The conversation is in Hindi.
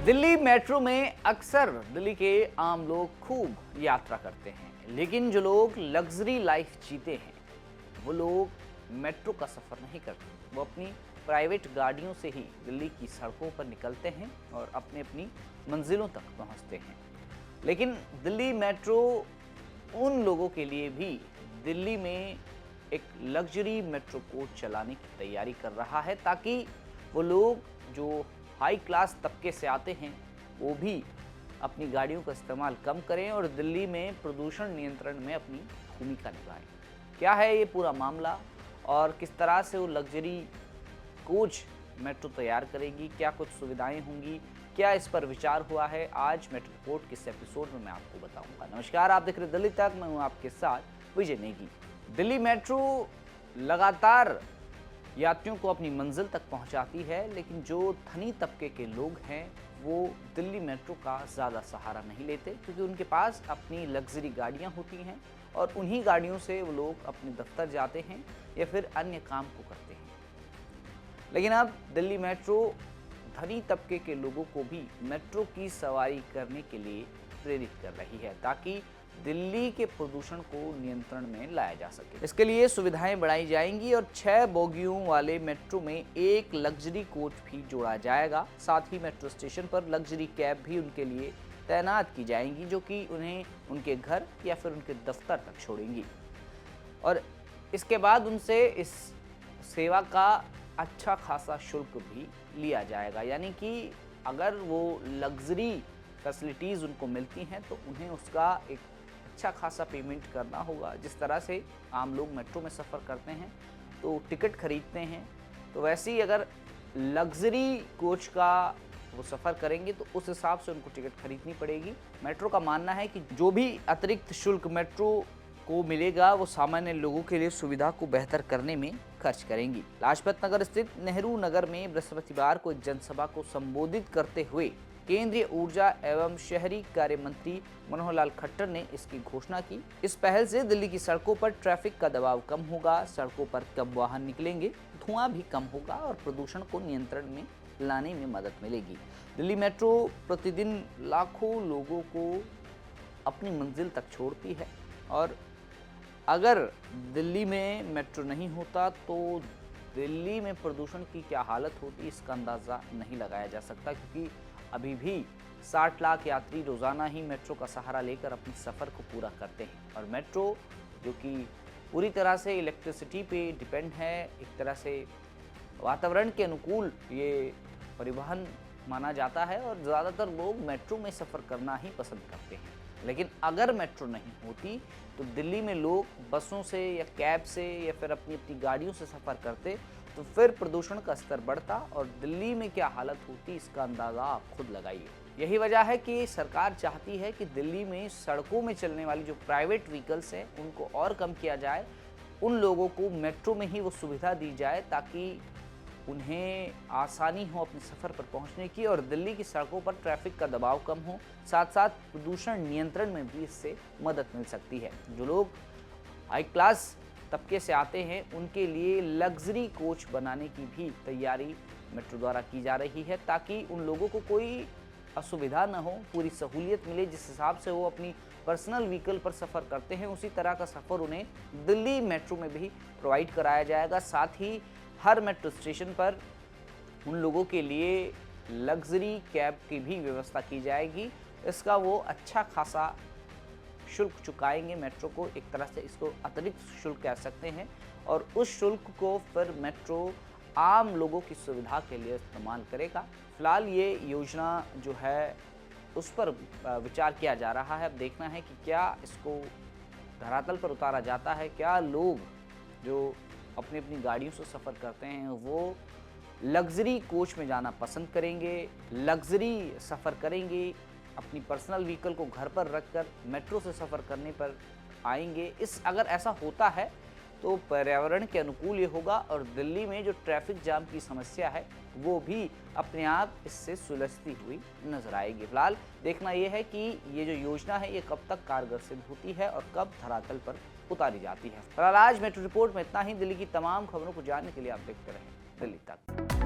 दिल्ली मेट्रो में अक्सर दिल्ली के आम लोग खूब यात्रा करते हैं, लेकिन जो लोग लग्जरी लाइफ जीते हैं वो लोग मेट्रो का सफ़र नहीं करते। वो अपनी प्राइवेट गाड़ियों से ही दिल्ली की सड़कों पर निकलते हैं और अपनी अपनी मंजिलों तक पहुंचते हैं। लेकिन दिल्ली मेट्रो उन लोगों के लिए भी दिल्ली में एक लग्जरी मेट्रो कोच चलाने की तैयारी कर रहा है, ताकि वो लोग जो हाई क्लास तबके से आते हैं वो भी अपनी गाड़ियों का इस्तेमाल कम करें और दिल्ली में प्रदूषण नियंत्रण में अपनी भूमिका निभाएं। क्या है ये पूरा मामला और किस तरह से वो लग्जरी कोच मेट्रो तैयार करेगी, क्या कुछ सुविधाएं होंगी, क्या इस पर विचार हुआ है, आज मेट्रो रिपोर्ट के इस एपिसोड में मैं आपको बताऊंगा। नमस्कार, आप देख रहे दिल्ली तक, मैं हूं आपके साथ विजय नेगी। दिल्ली मेट्रो लगातार यात्रियों को अपनी मंजिल तक पहुंचाती है, लेकिन जो धनी तबके के लोग हैं वो दिल्ली मेट्रो का ज़्यादा सहारा नहीं लेते, क्योंकि उनके पास अपनी लग्जरी गाड़ियां होती हैं और उन्हीं गाड़ियों से वो लोग अपने दफ्तर जाते हैं या फिर अन्य काम को करते हैं। लेकिन अब दिल्ली मेट्रो धनी तबके के लोगों को भी मेट्रो की सवारी करने के लिए प्रेरित कर रही है, ताकि दिल्ली के प्रदूषण को नियंत्रण में लाया जा सके। इसके लिए सुविधाएं बढ़ाई जाएंगी और 6 बोगियों वाले मेट्रो में एक लग्जरी कोच भी जोड़ा जाएगा। साथ ही मेट्रो स्टेशन पर लग्जरी कैब भी उनके लिए तैनात की जाएंगी, जो कि उन्हें उनके घर या फिर उनके दफ्तर तक छोड़ेंगी और इसके बाद उनसे इस सेवा का अच्छा खासा शुल्क भी लिया जाएगा। यानी कि अगर वो लग्जरी फैसिलिटीज़ उनको मिलती हैं तो उन्हें उसका एक अच्छा खासा पेमेंट करना होगा। जिस तरह से आम लोग मेट्रो में सफ़र करते हैं तो टिकट खरीदते हैं, तो वैसे ही अगर लग्जरी कोच का वो सफ़र करेंगे तो उस हिसाब से उनको टिकट खरीदनी पड़ेगी। मेट्रो का मानना है कि जो भी अतिरिक्त शुल्क मेट्रो को मिलेगा वो सामान्य लोगों के लिए सुविधा को बेहतर करने में खर्च करेंगी। लाजपत नगर स्थित नेहरू नगर में बृहस्पतिवार को एक जनसभा को संबोधित करते हुए केंद्रीय ऊर्जा एवं शहरी कार्य मंत्री मनोहर लाल खट्टर ने इसकी घोषणा की। इस पहल से दिल्ली की सड़कों पर ट्रैफिक का दबाव कम होगा, सड़कों पर कम वाहन निकलेंगे, धुआं भी कम होगा और प्रदूषण को नियंत्रण में लाने में मदद मिलेगी। दिल्ली मेट्रो प्रतिदिन लाखों लोगों को अपनी मंजिल तक छोड़ती है और अगर दिल्ली में मेट्रो नहीं होता तो दिल्ली में प्रदूषण की क्या हालत होती, इसका अंदाज़ा नहीं लगाया जा सकता, क्योंकि अभी भी 60 लाख यात्री रोज़ाना ही मेट्रो का सहारा लेकर अपने सफ़र को पूरा करते हैं। और मेट्रो जो कि पूरी तरह से इलेक्ट्रिसिटी पे डिपेंड है, एक तरह से वातावरण के अनुकूल ये परिवहन माना जाता है और ज़्यादातर लोग मेट्रो में सफ़र करना ही पसंद करते हैं। लेकिन अगर मेट्रो नहीं होती तो दिल्ली में लोग बसों से या कैब से या फिर अपनी अपनी गाड़ियों से सफ़र करते, तो फिर प्रदूषण का स्तर बढ़ता और दिल्ली में क्या हालत होती इसका अंदाज़ा आप खुद लगाइए। यही वजह है कि सरकार चाहती है कि दिल्ली में सड़कों में चलने वाली जो प्राइवेट व्हीकल्स हैं उनको और कम किया जाए, उन लोगों को मेट्रो में ही वो सुविधा दी जाए ताकि उन्हें आसानी हो अपने सफ़र पर पहुंचने की और दिल्ली की सड़कों पर ट्रैफिक का दबाव कम हो, साथ साथ प्रदूषण नियंत्रण में भी इससे मदद मिल सकती है। जो लोग हाई क्लास तबके से आते हैं उनके लिए लग्जरी कोच बनाने की भी तैयारी मेट्रो द्वारा की जा रही है, ताकि उन लोगों को कोई असुविधा न हो, पूरी सहूलियत मिले। जिस हिसाब से वो अपनी पर्सनल व्हीकल पर सफ़र करते हैं उसी तरह का सफ़र उन्हें दिल्ली मेट्रो में भी प्रोवाइड कराया जाएगा। साथ ही हर मेट्रो स्टेशन पर उन लोगों के लिए लग्जरी कैब की भी व्यवस्था की जाएगी। इसका वो अच्छा खासा शुल्क चुकाएंगे मेट्रो को, एक तरह से इसको अतिरिक्त शुल्क कह सकते हैं, और उस शुल्क को फिर मेट्रो आम लोगों की सुविधा के लिए इस्तेमाल करेगा। फिलहाल ये योजना जो है उस पर विचार किया जा रहा है। अब देखना है कि क्या इसको धरातल पर उतारा जाता है, क्या लोग जो अपनी अपनी गाड़ियों से सफ़र करते हैं वो लग्जरी कोच में जाना पसंद करेंगे, लग्जरी सफ़र करेंगे, अपनी पर्सनल व्हीकल को घर पर रखकर मेट्रो से सफ़र करने पर आएंगे। अगर ऐसा होता है तो पर्यावरण के अनुकूल ये होगा और दिल्ली में जो ट्रैफिक जाम की समस्या है वो भी अपने आप इससे सुलझती हुई नजर आएगी। फिलहाल देखना यह है कि ये जो योजना है ये कब तक कारगर सिद्ध होती है और कब धरातल पर उतारी जाती है। फिलहाल आज मेट्रो रिपोर्ट में इतना ही। दिल्ली की तमाम खबरों को जानने के लिए आप देखते रहें दिल्ली तक।